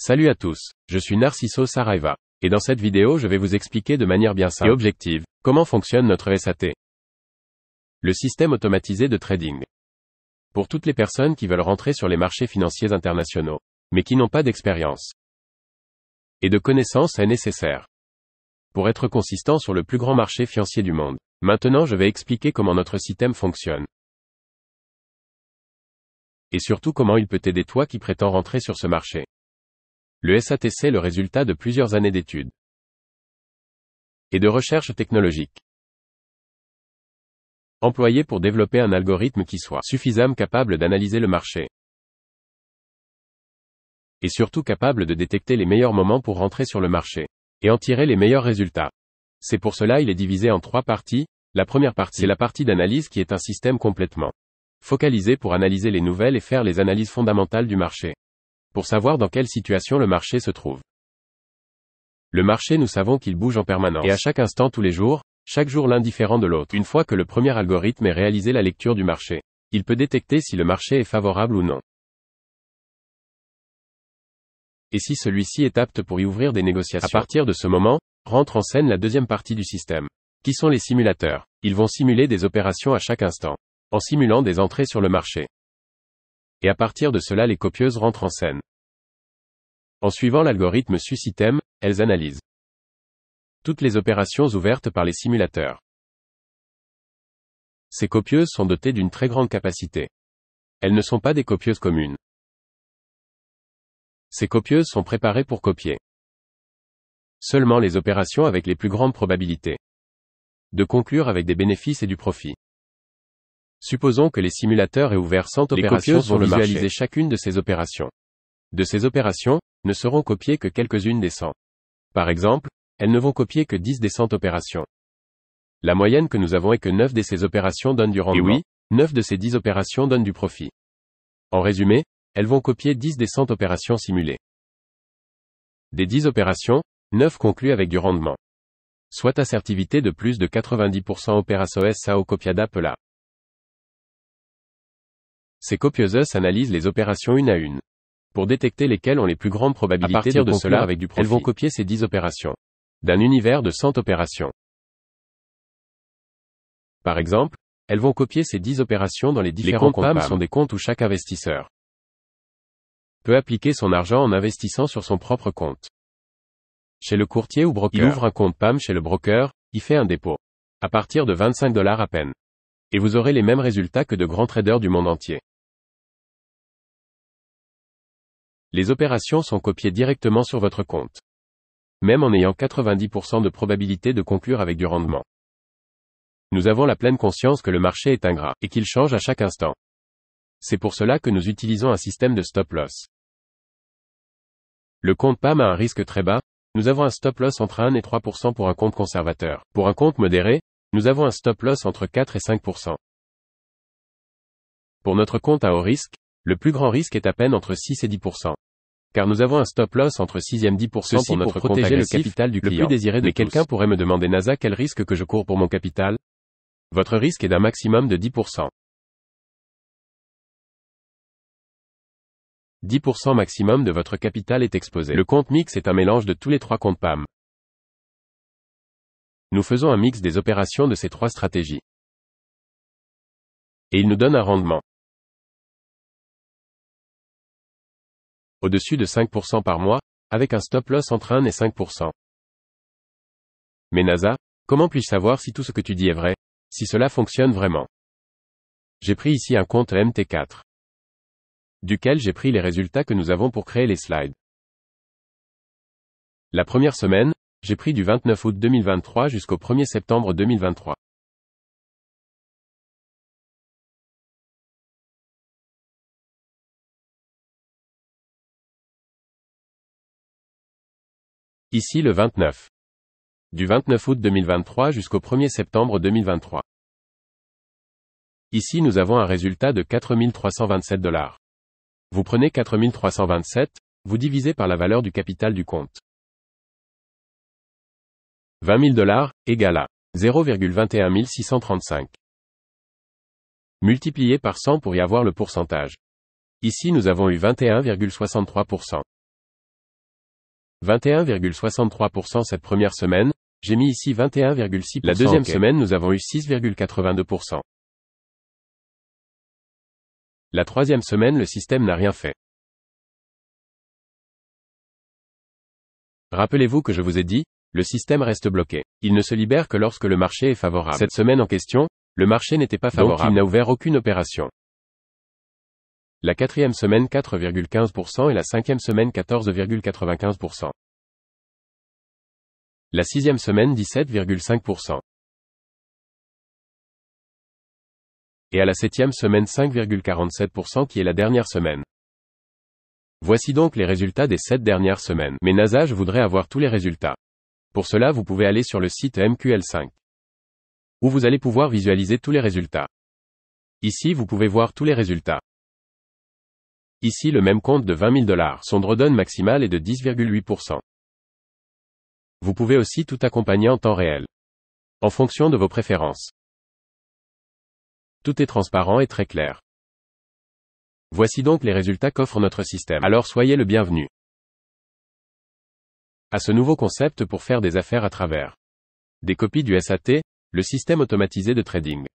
Salut à tous, je suis Narciso Saraiva. Et dans cette vidéo je vais vous expliquer de manière bien simple et objective, comment fonctionne notre SAT. Le système automatisé de trading. Pour toutes les personnes qui veulent rentrer sur les marchés financiers internationaux, mais qui n'ont pas d'expérience et de connaissances est nécessaire pour être consistant sur le plus grand marché financier du monde. Maintenant je vais expliquer comment notre système fonctionne. Et surtout comment il peut t'aider toi qui prétends rentrer sur ce marché. Le SATC est le résultat de plusieurs années d'études et de recherche technologique, employé pour développer un algorithme qui soit suffisamment capable d'analyser le marché et surtout capable de détecter les meilleurs moments pour rentrer sur le marché et en tirer les meilleurs résultats. C'est pour cela il est divisé en 3 parties. La première partie, c'est la partie d'analyse qui est un système complètement focalisé pour analyser les nouvelles et faire les analyses fondamentales du marché, pour savoir dans quelle situation le marché se trouve. Le marché, nous savons qu'il bouge en permanence, et à chaque instant tous les jours, chaque jour l'un différent de l'autre. Une fois que le premier algorithme ait réalisé la lecture du marché, il peut détecter si le marché est favorable ou non, et si celui-ci est apte pour y ouvrir des négociations. À partir de ce moment, rentre en scène la deuxième partie du système, qui sont les simulateurs. Ils vont simuler des opérations à chaque instant, en simulant des entrées sur le marché. Et à partir de cela les copieuses rentrent en scène. En suivant l'algorithme SUSYSTEM, elles analysent toutes les opérations ouvertes par les simulateurs. Ces copieuses sont dotées d'une très grande capacité. Elles ne sont pas des copieuses communes. Ces copieuses sont préparées pour copier seulement les opérations avec les plus grandes probabilités de conclure avec des bénéfices et du profit. Supposons que les simulateurs aient ouvert 100 opérations sur le marché. Les copieuses vont visualiser chacune de ces opérations. De ces opérations, ne seront copiées que quelques-unes des 100. Par exemple, elles ne vont copier que 10 des 100 opérations. La moyenne que nous avons est que 9 de ces opérations donnent du rendement. Et oui, 9 de ces 10 opérations donnent du profit. En résumé, elles vont copier 10 des 100 opérations simulées. Des 10 opérations, 9 concluent avec du rendement. Soit assertivité de plus de 90% opérações ao copiada pela. Ces copieuses analysent les opérations une à une, pour détecter lesquelles ont les plus grandes probabilités. À partir de cela, avec du profit, elles vont copier ces 10 opérations d'un univers de 100 opérations. Par exemple, elles vont copier ces 10 opérations dans les différents comptes PAM. Sont des comptes où chaque investisseur peut appliquer son argent en investissant sur son propre compte. Chez le courtier ou broker, il ouvre un compte PAM chez le broker, il fait un dépôt à partir de $25 à peine. Et vous aurez les mêmes résultats que de grands traders du monde entier. Les opérations sont copiées directement sur votre compte, même en ayant 90% de probabilité de conclure avec du rendement. Nous avons la pleine conscience que le marché est ingrat, et qu'il change à chaque instant. C'est pour cela que nous utilisons un système de stop-loss. Le compte PAM a un risque très bas, nous avons un stop-loss entre 1 et 3% pour un compte conservateur. Pour un compte modéré, nous avons un stop-loss entre 4 et 5%. Pour notre compte à haut risque, le plus grand risque est à peine entre 6 et 10%. Car nous avons un stop-loss entre 6 et 10% pour notre compte agressif, le capital du client. Le plus désiré de tous. Quelqu'un pourrait me demander, NASA, quel risque que je cours pour mon capital? Votre risque est d'un maximum de 10%. 10% maximum de votre capital est exposé. Le compte mix est un mélange de tous les 3 comptes PAM. Nous faisons un mix des opérations de ces 3 stratégies. Et il nous donne un rendement au-dessus de 5% par mois, avec un stop-loss entre 1 et 5%. Mais NASA, comment puis-je savoir si tout ce que tu dis est vrai, si cela fonctionne vraiment? J'ai pris ici un compte MT4, duquel j'ai pris les résultats que nous avons pour créer les slides. La première semaine, j'ai pris du 29 août 2023 jusqu'au 1er septembre 2023. Ici le 29. Du 29 août 2023 jusqu'au 1er septembre 2023. Ici nous avons un résultat de $4 327. Vous prenez $4 327, vous divisez par la valeur du capital du compte. $20 égale à 0,21 635. Multiplié par 100 pour y avoir le pourcentage. Ici nous avons eu 21,63%. 21,63% cette première semaine, j'ai mis ici 21,6%. La deuxième semaine nous avons eu 6,82%. La troisième semaine le système n'a rien fait. Rappelez-vous que je vous ai dit, le système reste bloqué. Il ne se libère que lorsque le marché est favorable. Cette semaine en question, le marché n'était pas favorable. Donc il n'a ouvert aucune opération. La quatrième semaine 4,15% et la cinquième semaine 14,95%. La sixième semaine 17,5%. Et à la septième semaine 5,47% qui est la dernière semaine. Voici donc les résultats des 7 dernières semaines. Mais NASA, je voudrais avoir tous les résultats. Pour cela vous pouvez aller sur le site MQL5. Où vous allez pouvoir visualiser tous les résultats. Ici vous pouvez voir tous les résultats. Ici le même compte de $20 000. Son drawdown maximal est de 10,8%. Vous pouvez aussi tout accompagner en temps réel. En fonction de vos préférences. Tout est transparent et très clair. Voici donc les résultats qu'offre notre système. Alors soyez le bienvenu à ce nouveau concept pour faire des affaires à travers des copies du SAT, le système automatisé de trading.